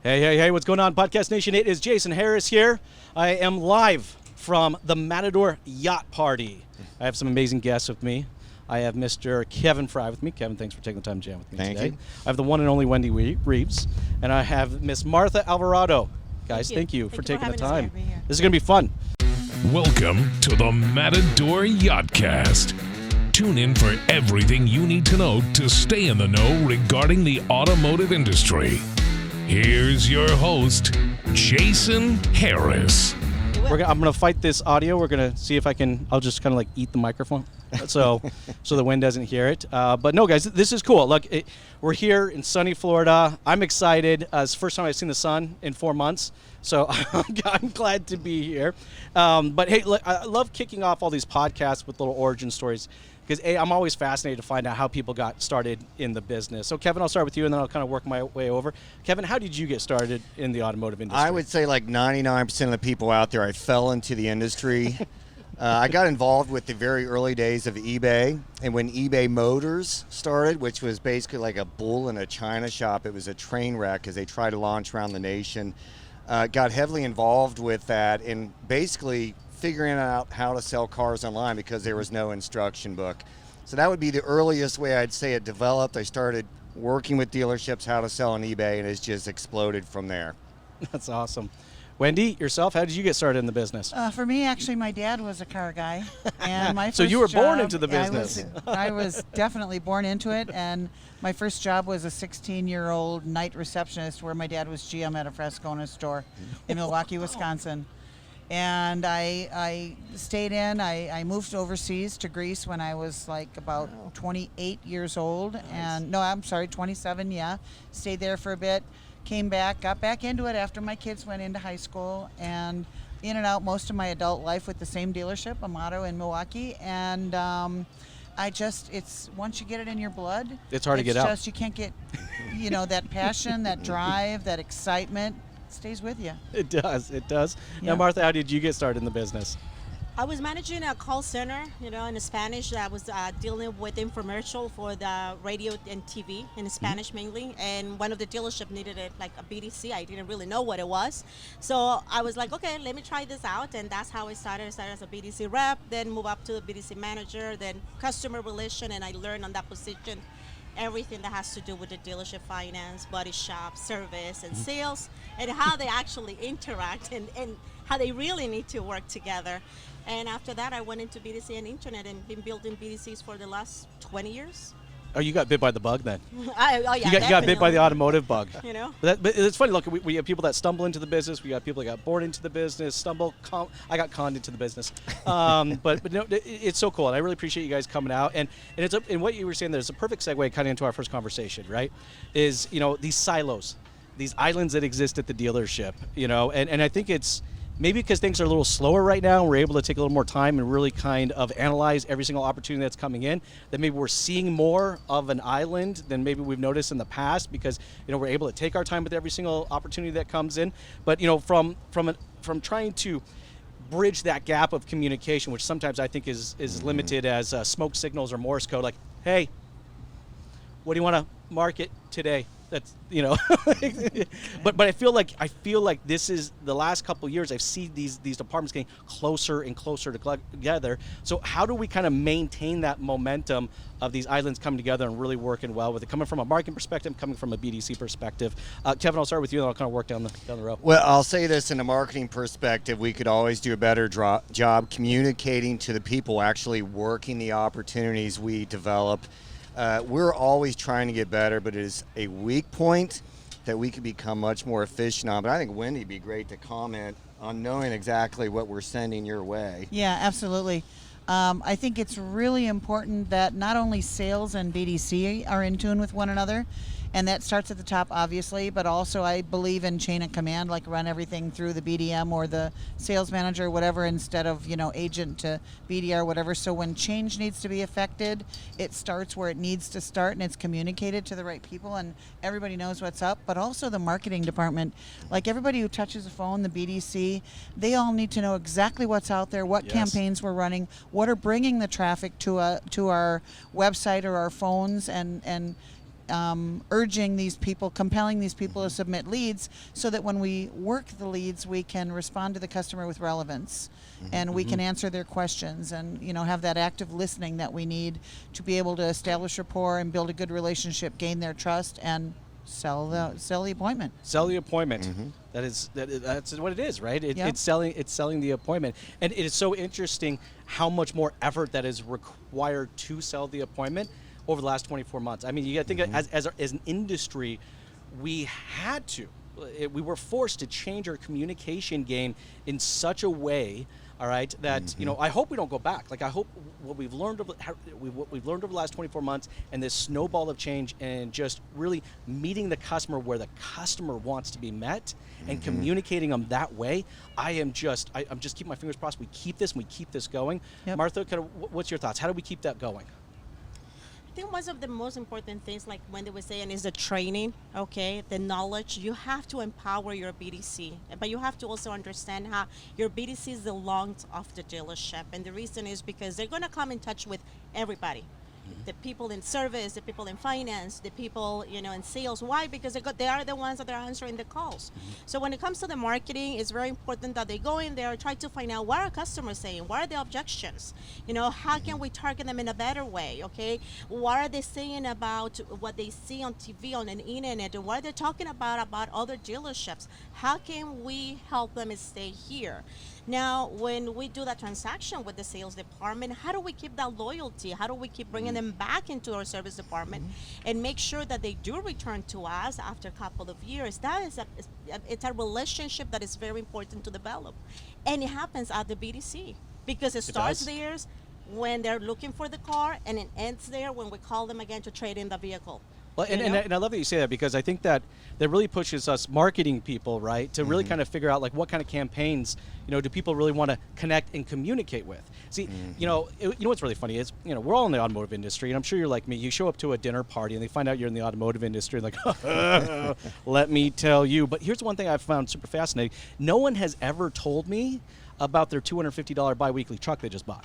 Hey, what's going on, Podcast Nation? It is Jason Harris here. I am live from the Matador Yacht Party. I have some amazing guests with me. I have Mr. Kevin Frye with me. Kevin, thanks for taking the time to jam with me today. Thank you. I have the one and only Wendy Reeves, and I have Miss Martha Alvarado. Guys, thank you for taking the time. This is going to be fun. Welcome to the Matador Yachtcast. Tune in for everything you need to know to stay in the know regarding the automotive industry. Here's your host, Jason Harris. I'm going to fight this audio. We're going to see if I can. I'll just kind of like eat the microphone so the wind doesn't hear it. But no, guys, this is cool. Look, we're here in sunny Florida. I'm excited. It's the first time I've seen the sun in 4 months. So I'm glad to be here. But hey, look, I love kicking off all these podcasts with little origin stories because I'm always fascinated to find out how people got started in the business. So Kevin, I'll start with you and then I'll kind of work my way over. Kevin, how did you get started in the automotive industry? I would say like 99% of the people out there, I fell into the industry. I got involved with the very early days of eBay, and when eBay Motors started, which was basically like a bull in a china shop, it was a train wreck as they tried to launch around the nation. Got heavily involved with that and basically figuring out how to sell cars online because there was no instruction book. So that would be the earliest way I'd say it developed. I started working with dealerships how to sell on eBay, and it's just exploded from there. That's awesome. Wendy, yourself, how did you get started in the business? For me, actually, my dad was a car guy, and my first so you were born job- into the business. I was definitely born into it, and my first job was a 16-year-old night receptionist where my dad was GM at a Frescona store in Milwaukee, Wisconsin. And I stayed in. I moved overseas to Greece when I was like about 28 years old. Nice. And no, I'm sorry, 27. Yeah, stayed there for a bit. Came back, got back into it after my kids went into high school, and in and out most of my adult life with the same dealership, Alvarado in Milwaukee. And it's once you get it in your blood, it's hard to get out. You can't get, that passion, that drive, that excitement. Stays with you. It does. Yeah. Now, Martha, how did you get started in the business? I was managing a call center, in Spanish. I was dealing with infomercial for the radio and TV in Spanish mainly. And one of the dealership needed a BDC. I didn't really know what it was. So I was like, okay, let me try this out. And that's how I started. I started as a BDC rep, then move up to the BDC manager, then customer relation. And I learned on that position everything that has to do with the dealership finance, body shop, service, and sales, and how they actually interact and how they really need to work together. And after that, I went into BDC and internet and been building BDCs for the last 20 years. Oh, you got bit by the bug then. Yeah, you got bit by the automotive bug. But But it's funny. Look, we have people that stumble into the business. We got people that got born into the business. I got conned into the business. But no, it's so cool, and I really appreciate you guys coming out. And and what you were saying, there's a perfect segue kind of into our first conversation, right? Is these silos, these islands that exist at the dealership, and I think it's. Maybe because things are a little slower right now, we're able to take a little more time and really kind of analyze every single opportunity that's coming in, that maybe we're seeing more of an island than maybe we've noticed in the past because, we're able to take our time with every single opportunity that comes in. But, from trying to bridge that gap of communication, which sometimes I think is limited as smoke signals or Morse code, like, hey, what do you want to market today? That's but I feel like this is the last couple of years I've seen these departments getting closer and closer together. So how do we kind of maintain that momentum of these islands coming together and really working well with it, coming from a marketing perspective, coming from a BDC perspective? Kevin, I'll start with you, and I'll kind of work down the road. Well, I'll say this in a marketing perspective, we could always do a better job communicating to the people actually working the opportunities we develop. We're always trying to get better, but it is a weak point that we could become much more efficient on. But I think Wendy would be great to comment on knowing exactly what we're sending your way. Yeah, absolutely. I think it's really important that not only sales and BDC are in tune with one another, and that starts at the top, obviously, but also I believe in chain of command, like run everything through the BDM or the sales manager, whatever, instead of, agent to BDR, whatever. So when change needs to be affected, it starts where it needs to start, and it's communicated to the right people, and everybody knows what's up. But also the marketing department, like everybody who touches a phone, the BDC, they all need to know exactly what's out there, what campaigns we're running, what are bringing the traffic to our website or our phones, and urging these people, compelling these people to submit leads, so that when we work the leads, we can respond to the customer with relevance, and we can answer their questions, and have that active listening that we need to be able to establish rapport and build a good relationship, gain their trust, and sell the appointment. Sell the appointment. That's what it is, right? It's selling the appointment, and it is so interesting how much more effort that is required to sell the appointment over the last 24 months. I mean, you got to think as an industry, we we were forced to change our communication game in such a way. All right, that I hope we don't go back. Like, I hope what we've learned over the last 24 months, and this snowball of change, and just really meeting the customer where the customer wants to be met, and communicating them that way. I'm just keeping my fingers crossed. We keep this, and we keep this going. Yep. Martha, what's your thoughts? How do we keep that going? I think one of the most important things, like Wendy was saying, is the training, okay, the knowledge. You have to empower your BDC, but you have to also understand how your BDC is the lungs of the dealership. And the reason is because they're going to come in touch with everybody. The people in service, the people in finance, the people, in sales. Why? Because they are the ones that are answering the calls. So when it comes to the marketing, it's very important that they go in there and try to find out what are customers saying, what are the objections, how can we target them in a better way, okay? What are they saying about what they see on TV, on the internet, and what are they talking about other dealerships? How can we help them stay here? Now, when we do that transaction with the sales department, how do we keep that loyalty? How do we keep bringing them back into our service department and make sure that they do return to us after a couple of years? It's a relationship that is very important to develop. And it happens at the BDC because it starts there when they're looking for the car, and it ends there when we call them again to trade in the vehicle. Well, and I love that you say that, because I think that really pushes us marketing people, right, to really kind of figure out, like, what kind of campaigns, do people really want to connect and communicate with. See, what's really funny is, we're all in the automotive industry, and I'm sure you're like me. You show up to a dinner party, and they find out you're in the automotive industry, like, let me tell you. But here's one thing I've found super fascinating. No one has ever told me about their $250 biweekly truck they just bought.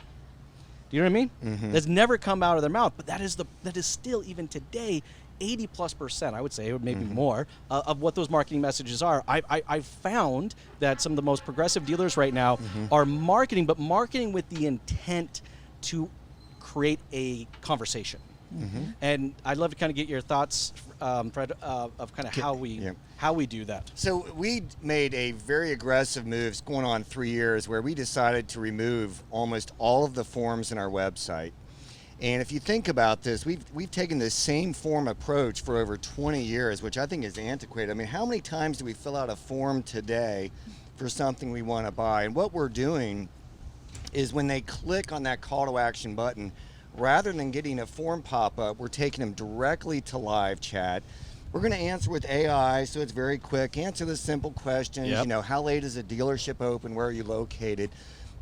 Do you know what I mean? That's never come out of their mouth, but that is still, even today, 80+%, I would say, or maybe more, of what those marketing messages are. I've found that some of the most progressive dealers right now are marketing, but marketing with the intent to create a conversation. And I'd love to kind of get your thoughts, Fred, of kind of how we do that. So we made a very aggressive move, it's going on 3 years, where we decided to remove almost all of the forms in our website. And if you think about this, we've taken the same form approach for over 20 years, which I think is antiquated. I mean, how many times do we fill out a form today for something we want to buy? And what we're doing is, when they click on that call to action button, rather than getting a form pop-up, we're taking them directly to live chat. We're going to answer with AI, so it's very quick. Answer the simple questions, how late is a dealership open, where are you located?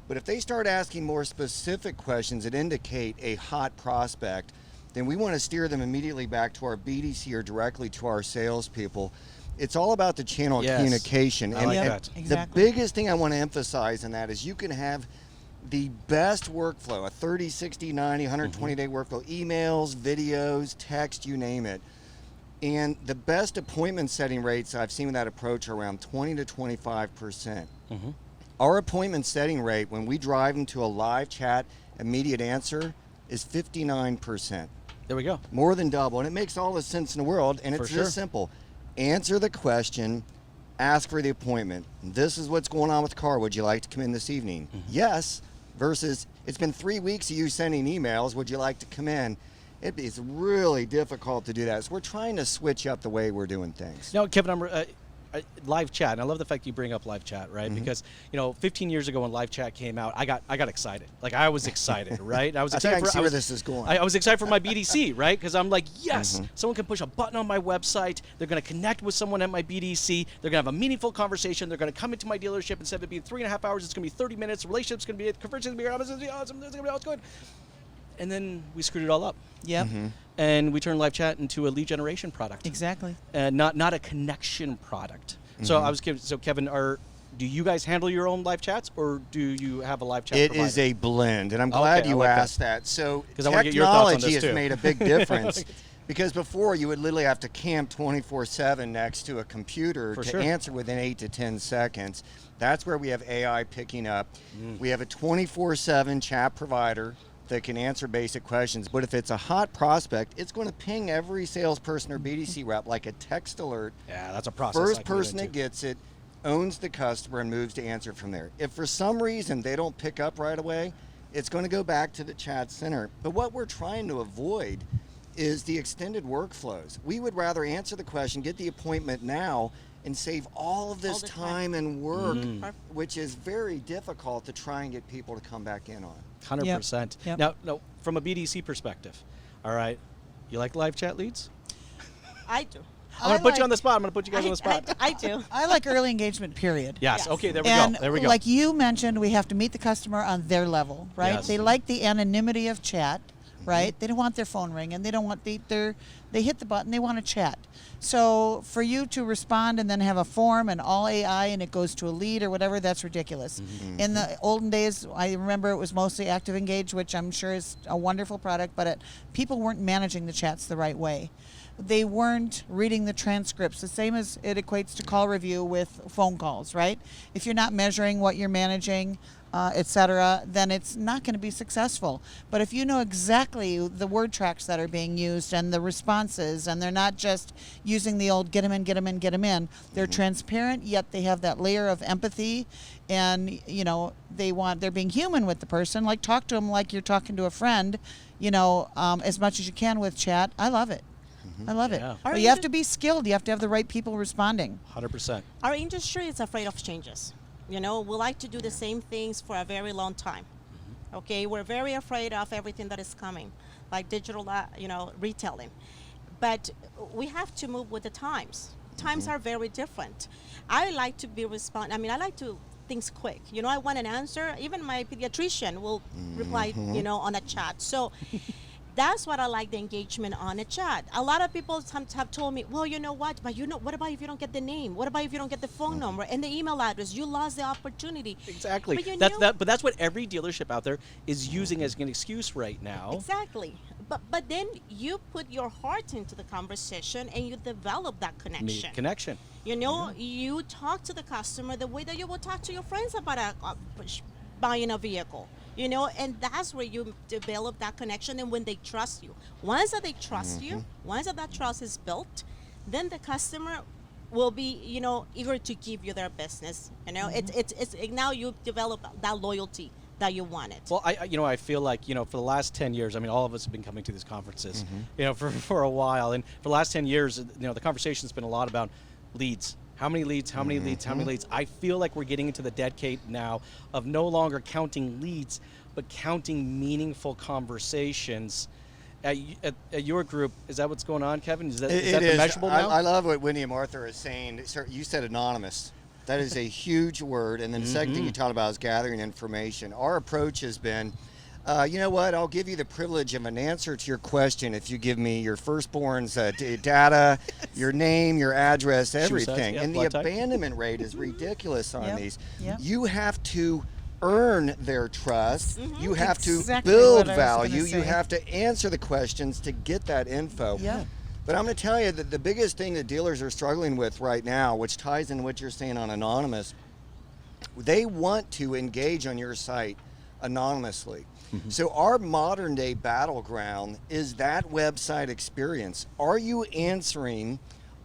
But if they start asking more specific questions that indicate a hot prospect, then we want to steer them immediately back to our BDC or directly to our salespeople. It's all about the channel of communication. I like that. Exactly. The biggest thing I want to emphasize in that is you can have the best workflow, a 30, 60, 90, 120-day workflow, emails, videos, text, you name it. And the best appointment setting rates I've seen with that approach are around 20 to 25%. Our appointment setting rate, when we drive them to a live chat immediate answer, is 59%. There we go. More than double. And it makes all the sense in the world. And it's this simple. Answer the question, ask for the appointment. This is what's going on with the car. Would you like to come in this evening? Yes. Versus, it's been 3 weeks of you sending emails. Would you like to come in? It's really difficult to do that. So we're trying to switch up the way we're doing things. Now, Kevin, live chat, and I love the fact you bring up live chat, right? Because 15 years ago when live chat came out, I got excited. Like, I was excited, right? I was excited. I can see where this is going. I was excited for my BDC, right? Because I'm like, yes, someone can push a button on my website. They're going to connect with someone at my BDC. They're going to have a meaningful conversation. They're going to come into my dealership. Instead of it being 3.5 hours, it's going to be 30 minutes. The relationship's going to be, conversation's going to be awesome. It's going to be all good. And then we screwed it all up. Yep. And we turned live chat into a lead generation product. Exactly. And not a connection product. So I was curious. So Kevin, do you guys handle your own live chats, or do you have a live chat It provider? is a blend, and I'm glad you asked that. So I wanna get your thoughts on technology this has too. made a big difference. Because before you would literally have to camp 24/7 next to a computer For to sure. answer within 8 to 10 seconds. That's where we have AI picking up. We have a 24/7 chat provider that can answer basic questions. But if it's a hot prospect, it's going to ping every salesperson or BDC rep like a text alert. Yeah, that's a process. I First can get person that into. gets it owns the customer and moves to answer from there. If for some reason they don't pick up right away, it's going to go back to the chat center. But what we're trying to avoid is the extended workflows. We would rather answer the question, get the appointment now, and save all of this the time and work, Perfect. which is very difficult to try and get people to come back in on. 100%. Yep. Now, no, from a BDC perspective, all right, you like live chat leads? I do. I'm going to put you on the spot. I'm going to put you guys on the spot. I do. I like early engagement, period. Yes. Yes. Okay, there we And go. There we go. like you mentioned, we have to meet the customer on their level, right? Yes. They like the anonymity of chat, right? They don't want their phone ringing. They don't want they hit the button. They want to chat. So for you to respond and then have a form and all AI and it goes to a lead or whatever, that's ridiculous. In the olden days, I remember it was mostly Active Engage, which I'm sure is a wonderful product, but people weren't managing the chats the right way. They weren't reading the transcripts, the same as it equates to call review with phone calls, right? If you're not measuring what you're managing, et cetera, then it's not going to be successful. But if you know exactly the word tracks that are being used and the responses, and they're not just using the old get them in, get them in, get them in, they're transparent, yet they have that layer of empathy, and they're being human with the person. Like, talk to them like you're talking to a friend, as much as you can with chat. I love it. I love it. Yeah. But you have to be skilled. You have to have the right people responding. 100%. Our industry is afraid of changes. We like to do the same things for a very long time. Okay, we're very afraid of everything that is coming, like digital, retailing. But we have to move with the times. Times are very different. I like to be I like to things quick. I want an answer. Even my pediatrician will reply, on a chat. So that's what I like, the engagement on a chat. A lot of people have told me, well, you know what? But what about if you don't get the name? What about if you don't get the phone number and the email address? You lost the opportunity. Exactly. But But that's what every dealership out there is using as an excuse right now. Exactly. But then you put your heart into the conversation and you develop that connection. Connection. You talk to the customer the way that you would talk to your friends about buying a vehicle. And that's where you develop that connection, and when they trust you. Once that they trust you, once that trust is built, then the customer will be, eager to give you their business. It's now you develop that loyalty that you wanted. Well, I feel like, for the last 10 years, all of us have been coming to these conferences, for a while. And for the last 10 years, the conversation's been a lot about leads. How many leads, how many leads, how many leads? I feel like we're getting into the decade now of no longer counting leads, but counting meaningful conversations. At your group, is that what's going on, Kevin? Is that the measurable now? I love what Wendy and Martha are saying. Sir, you said anonymous. That is a huge word. And then the second thing you talked about is gathering information. Our approach has been, you know what, I'll give you the privilege of an answer to your question if you give me your firstborn's data, your name, your address, everything. yeah, and the blood type. abandonment rate is ridiculous on Yep, these. yep. You have to earn their trust. You have Exactly to build what I was gonna value. You say. have to answer the questions to get that info. Yeah. But I'm going to tell you that the biggest thing that dealers are struggling with right now, which ties in what you're saying on anonymous, they want to engage on your site anonymously. So our modern day battleground is that website experience. Are you answering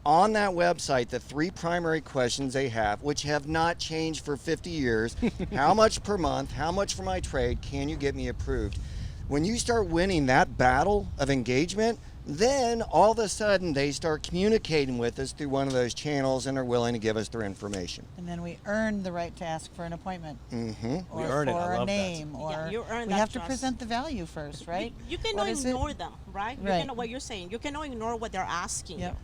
on that website the three primary questions they have, which have not changed for 50 years? How much per month? How much for my trade? Can you get me approved? When you start winning that battle of engagement, then all of a sudden they start communicating with us through one of those channels and are willing to give us their information. And then we earn the right to ask for an appointment. Or We earn it. I for a love that. name. Or Yeah, you earn we that have to trust. present the value first, right? You cannot What is it? ignore them, right? You Right. cannot, what you're saying, you cannot ignore what they're asking Yep.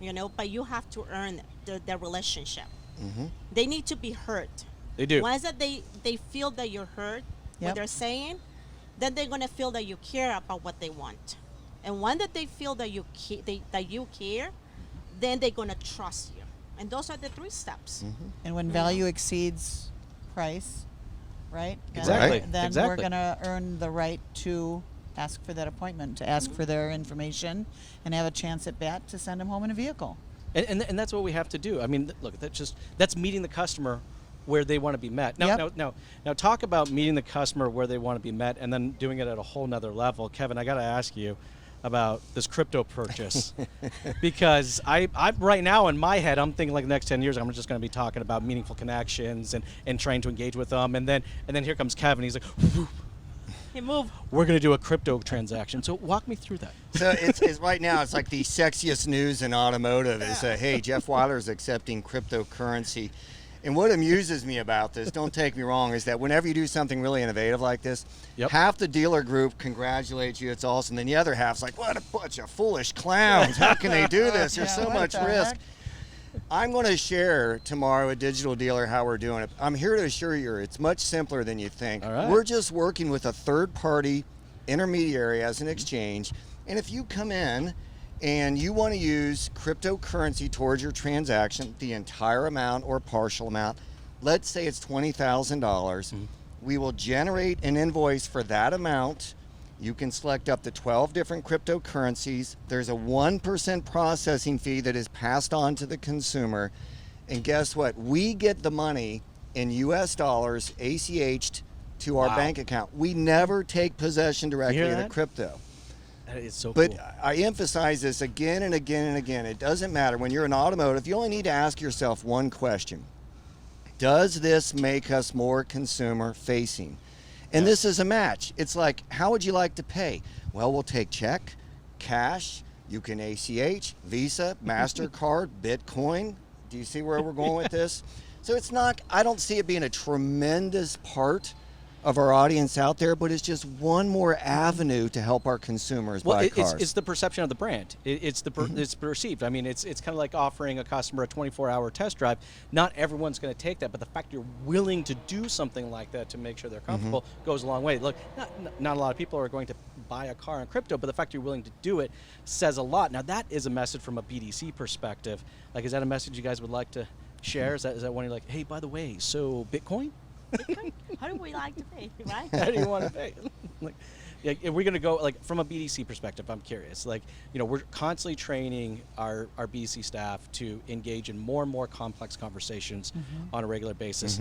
you. But you have to earn their relationship. They need to be heard. They do. Once that they feel that you're heard, what Yep. they're saying, then they're gonna feel that you care about what they want. And when that they feel that you care, then they're gonna trust you. And those are the 3 steps. And when value exceeds price, right? Then- Exactly. Then we're Exactly. going to earn the right to ask for that appointment, to ask for their information, and have a chance at bat to send them home in a vehicle. And that's what we have to do. I mean, look, that's meeting the customer where they want to be met. Now, Yep. now, talk about meeting the customer where they want to be met, and then doing it at a whole nother level. Kevin, I got to ask you about this crypto purchase because I right now in my head I'm thinking like the next 10 years I'm just going to be talking about meaningful connections and trying to engage with them, and then here comes Kevin. He's like, whoop, He moved. we're going to do a crypto transaction. So walk me through that. So it's right now, it's like the sexiest news in automotive is, hey, Jeff Weiler's accepting cryptocurrency. And what amuses me about this, don't take me wrong, is that whenever you do something really innovative like this, Yep. half the dealer group congratulates you, it's awesome. Then the other half's like, what a bunch of foolish clowns. How can they do this? There's Yeah, so what much the risk. heck? I'm going to share tomorrow at Digital Dealer how we're doing it. I'm here to assure you it's much simpler than you think. All right. We're just working with a third-party intermediary as an exchange. And if you come in and you want to use cryptocurrency towards your transaction, the entire amount or partial amount, let's say it's $20,000, we will generate an invoice for that amount. You can select up to 12 different cryptocurrencies. There's a 1% processing fee that is passed on to the consumer. And guess what? We get the money in US dollars ACH'd to our Wow. bank account. We never take possession directly hear of the that? crypto. That is so But cool. I emphasize this again and again and again. It doesn't matter. When you're in automotive, you only need to ask yourself one question. Does this make us more consumer facing? And this is a match. It's like, how would you like to pay? Well, we'll take check, cash, you can ACH, Visa, MasterCard, Bitcoin. Do you see where we're going with this? So it's not, I don't see it being a tremendous part of our audience out there, but it's just one more avenue to help our consumers buy cars. It's the perception of the brand. It's perceived. I mean, it's kind of like offering a customer a 24-hour test drive. Not everyone's going to take that, but the fact you're willing to do something like that to make sure they're comfortable goes a long way. Look, not a lot of people are going to buy a car in crypto, but the fact you're willing to do it says a lot. Now, that is a message from a BDC perspective. Like, is that a message you guys would like to share? Is that one you're like, hey, by the way, so Bitcoin? How do we like to pay, right? How do you want to pay? Like, yeah, if we're gonna go like from a BDC perspective, I'm curious. Like, we're constantly training our BDC staff to engage in more and more complex conversations on a regular basis.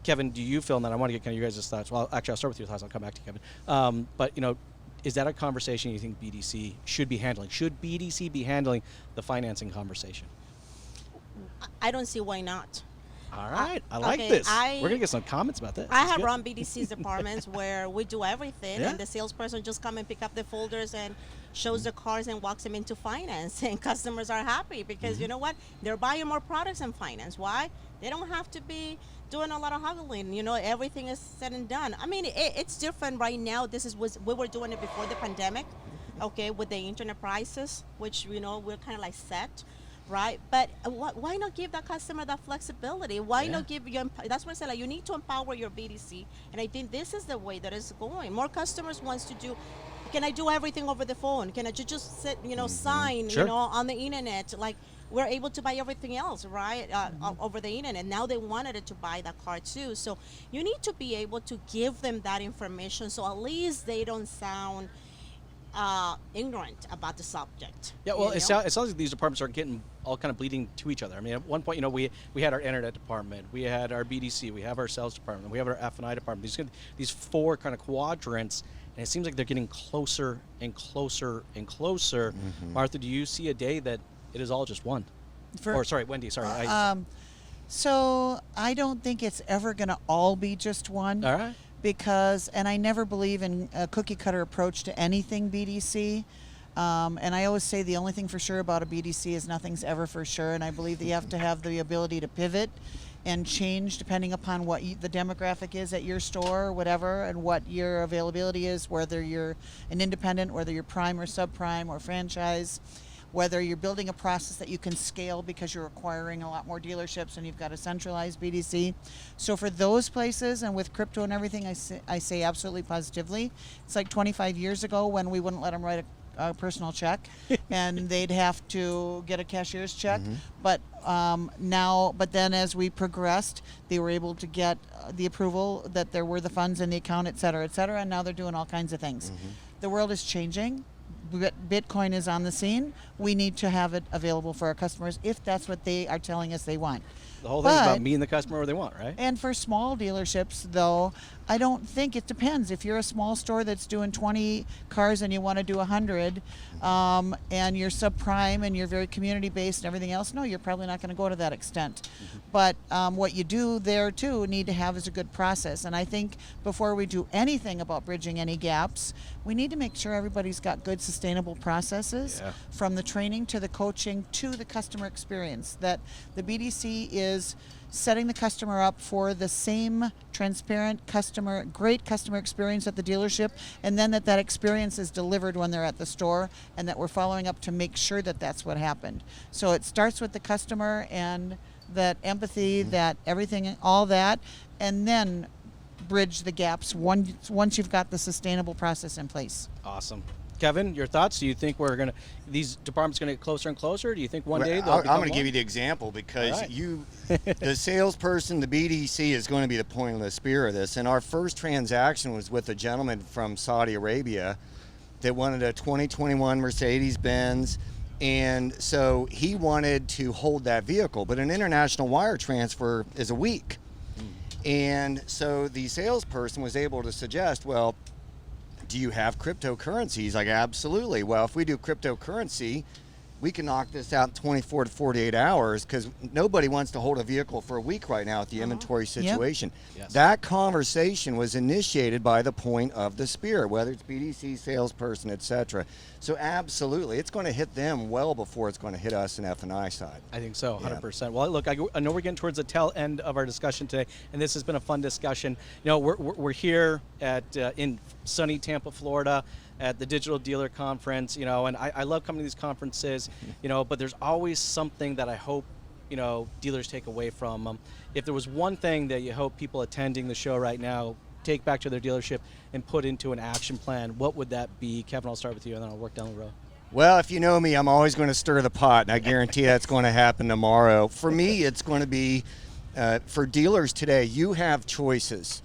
Kevin, do you feel, and then I want to get kind of your guys' thoughts. Well, actually, I'll start with your thoughts. I'll come back to Kevin. But is that a conversation you think BDC should be handling? Should BDC be handling the financing conversation? I don't see why not. All right, I like okay, this. We're gonna get some comments about that. I That's have good. run BDC's departments where we do everything, Yeah. and the salesperson just come and pick up the folders and shows the cars and walks them into finance, and customers are happy because you know what? They're buying more products in finance. Why? They don't have to be doing a lot of haggling. Everything is said and done. I mean, it's different right now. We were doing it before the pandemic, okay, with the internet prices, which we're kind of like set. Right, but why not give that customer that flexibility? Why not give you? That's what I said. Like, you need to empower your BDC, and I think this is the way that it's going. More customers wants to do. Can I do everything over the phone? Can I just sit, sign, Sure. on the internet? Like, we're able to buy everything else, right, over the internet. Now they wanted it to buy that car too. So you need to be able to give them that information, so at least they don't sound ignorant about the subject. Yeah, well, it sounds like these departments are getting all kind of bleeding to each other. I mean, at one point, we had our internet department, we had our BDC, we have our sales department, we have our F&I department. These four kind of quadrants, and it seems like they're getting closer and closer and closer. Martha, do you see a day that it is all just one? Wendy, sorry. So I don't think it's ever going to all be just one. All right. Because, and I never believe in a cookie cutter approach to anything BDC. And I always say the only thing for sure about a BDC is nothing's ever for sure. And I believe that you have to have the ability to pivot and change depending upon what the demographic is at your store or whatever, and what your availability is, whether you're an independent, whether you're prime or subprime or franchise, whether you're building a process that you can scale because you're acquiring a lot more dealerships and you've got a centralized BDC. So for those places, and with crypto and everything, I say absolutely positively. It's like 25 years ago when we wouldn't let them write a personal check and they'd have to get a cashier's check. But but then as we progressed, they were able to get the approval that there were the funds in the account, et cetera, and now they're doing all kinds of things. the world is changing. Bitcoin is on the scene. We need to have it available for our customers if that's what they are telling us they want. The whole thing is about meeting the customer where they want, right? And for small dealerships, though, I don't think it depends. If you're a small store that's doing 20 cars and you want to do 100, and you're subprime and you're very community-based and everything else, no, you're probably not going to go to that extent. But what you do there, too, need to have is a good process. And I think before we do anything about bridging any gaps, we need to make sure everybody's got good, sustainable processes, from the training to the coaching to the customer experience, that the BDC is setting the customer up for the same transparent great customer experience at the dealership, and then that experience is delivered when they're at the store, and that we're following up to make sure that that's what happened. So it starts with the customer and that empathy, that everything, all that, and then bridge the gaps once you've got the sustainable process in place. Awesome. Kevin, your thoughts? Do you think these departments going to get closer and closer? Do you think one day they'll I'm become going to give one? you the example because Right. the salesperson, the BDC is going to be the point and the spear of this. And our first transaction was with a gentleman from Saudi Arabia that wanted a 2021 Mercedes-Benz. And so he wanted to hold that vehicle, but an international wire transfer is a week. And so the salesperson was able to suggest, well, do you have cryptocurrency? He's like, absolutely. Well, if we do cryptocurrency, we can knock this out in 24 to 48 hours because nobody wants to hold a vehicle for a week right now at the inventory situation. Yes. That conversation was initiated by the point of the spear, whether it's BDC, salesperson, etc. So absolutely, it's going to hit them well before it's going to hit us in F&I side. I think so, 100%. Well, look, I know we're getting towards the tail end of our discussion today, and this has been a fun discussion. You know, we're here in sunny Tampa, Florida, at the Digital Dealer Conference, you know, and I love coming to these conferences, you know, but there's always something that I hope, you know, dealers take away from them. If there was one thing that you hope people attending the show right now take back to their dealership and put into an action plan, what would that be? Kevin, I'll start with you, and then I'll work down the road. Well, if you know me, I'm always going to stir the pot, and I guarantee that's going to happen tomorrow. For me, it's going to be, for dealers today, you have choices.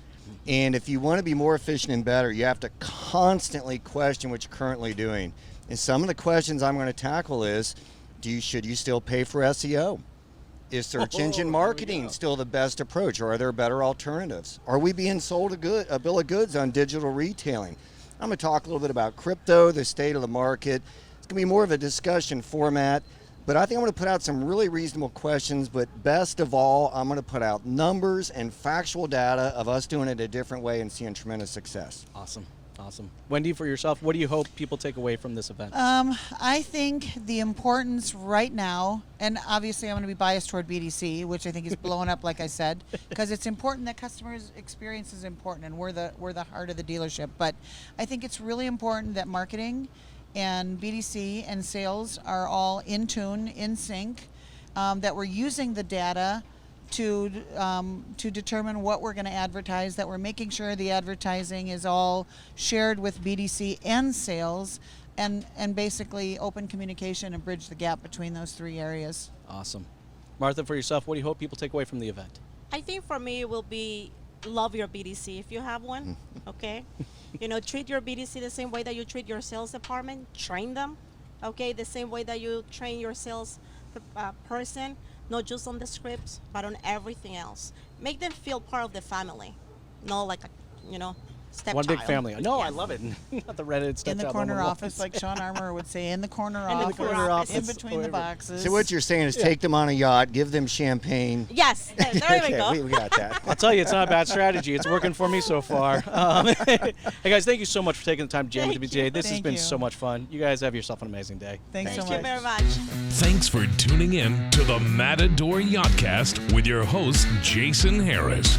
And if you want to be more efficient and better, you have to constantly question what you're currently doing. And some of the questions I'm going to tackle is, should you still pay for SEO? Is search engine marketing still the best approach, or are there better alternatives? Are we being sold a bill of goods on digital retailing? I'm going to talk a little bit about crypto, the state of the market. It's going to be more of a discussion format. But I think I'm going to put out some really reasonable questions, but best of all, I'm going to put out numbers and factual data of us doing it a different way and seeing tremendous success. Awesome. Wendy, for yourself, what do you hope people take away from this event? I think the importance right now, and obviously I'm going to be biased toward BDC, which I think is blowing up, like I said, because it's important that customers' experience is important, and we're the heart of the dealership. But I think it's really important that marketing and BDC and sales are all in tune, in sync, that we're using the data to determine what we're going to advertise, that we're making sure the advertising is all shared with BDC and sales, and basically open communication and bridge the gap between those three areas. Awesome. Martha, for yourself, what do you hope people take away from the event? I think for me it will be love your BDC if you have one, okay? You know, treat your BDC the same way that you treat your sales department. Train them, okay? The same way that you train your sales person, not just on the scripts, but on everything else. Make them feel part of the family, not like a, stepchild. One big family. No, I Yes. love it. Not the redheaded stepchild. In the corner on office, like Sean Armour would say, in the corner office, corner office. in between the boxes. So what you're saying is take them on a yacht, give them champagne. Yes, there we go. Okay, we got that. I'll tell you, it's not a bad strategy. It's working for me so far. Hey, guys, thank you so much for taking the time to jam with me today. This has Thank been you. so much fun. You guys have yourself an amazing day. Thanks so Thank much. you very much. Thanks for tuning in to the Matador Yachtcast with your host, Jason Harris.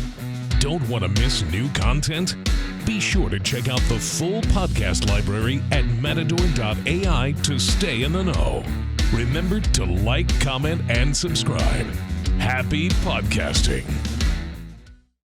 Don't want to miss new content? Be sure to check out the full podcast library at matador.ai to stay in the know. Remember to like, comment, and subscribe. Happy podcasting.